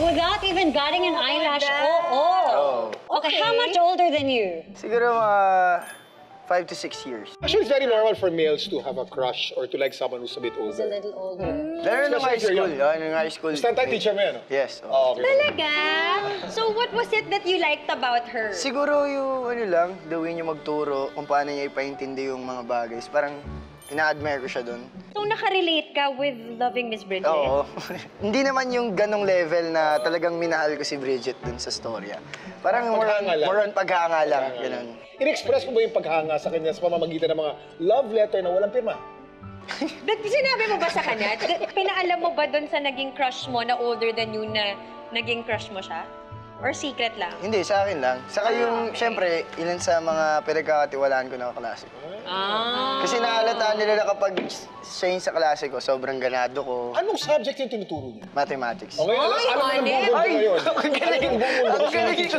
Without even batting an eyelash. Oh. Okay, how much older than you? Siguro 5 to 6 years. Actually, it's very normal for males to have a crush or to like someone who's a bit Who's a older. little older. Lalo nung high Especially if school. you're young. Nung high school. Stand-time teacher mo yan, no? Yes. Oh, okay. Talaga? So what was it that you liked about her? Siguro yung ano lang, the way niya magturo, kung paano niya ipaintindi yung mga bagay. Parang ina-admire ko siya doon. So nakarelate ka with loving Miss Bridget? Oo. Hindi naman yung ganong level na talagang minahal ko si Bridget dun sa storya. Parang more on paghanga lang. Ganun. In-express mo ba yung paghanga sa kanya sa pamamagitan ng mga love letter na walang pirma? Sinabi mo ba sa kanya? Pinaalam mo ba doon sa naging crush mo na older than you na naging crush mo siya? Or secret lang? Hindi, sa akin lang. Saka yung, syempre, ilan sa mga pinagkakatiwalaan ko na kaklase ko. Kasi nahalata nila na kapag siya yung sa klase ko, sobrang ganado ko. Anong subject yung tinuturo niya? Mathematics. Okay, alam mo ng buong mundo ngayon. Ang galing! Ang galing!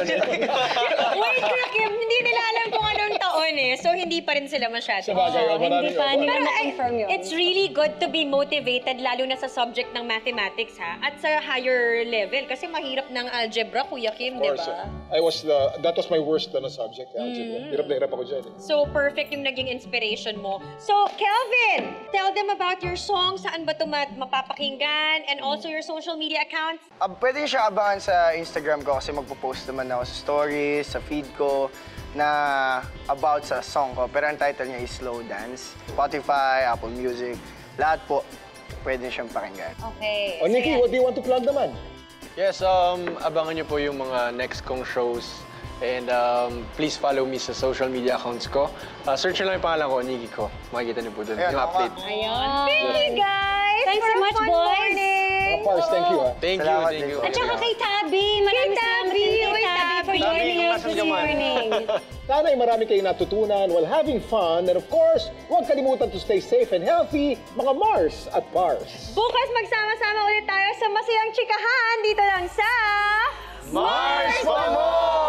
Wait, Kim, hindi nila alam kung anong taon eh. So hindi pa rin sila masyado. Sabagay, Hindi pa nila Pero na-confirm yun. it's really good to be motivated, lalo na sa subject ng mathematics, ha? At sa higher level. Kasi mahirap ng algebra, Kuya Kim, di Of course. ba? That was my worst subject, algebra. Hirap na hirap ako dyan. So, perfect yung naging inspiration mo. So, Kelvin, tell them about your song. Saan ba ito mapapakinggan? And also your social media accounts. Pwede niyo siya abangan sa Instagram ko kasi magpo-post naman ako sa stories, sa feed ko, na about sa song ko. Pero ang title niya is Slow Dance. Spotify, Apple Music, lahat po pwede niyo siyang pakinggan. Okay. O, Nikki, what do you want to plug naman? Yes, abangan niyo po yung mga next kong shows. And please follow me sa social media accounts ko. Search nyo lang yung pangalan ko, Nikki ko. Makikita niyo po doon yung update. Ayan. Thank you, guys! Thanks so much, boys! Pars, thank you, ha? Thank Salamat you. din po. At saka kay Tabby. Maraming salamat din kay Tabby for joining us this morning. Sana ay marami kayong natutunan while having fun. And of course, huwag kalimutan to stay safe and healthy, mga Mars at Pars. Bukas magsama-sama ulit tayo sa Masayang Chikahan dito lang sa... Mars for more!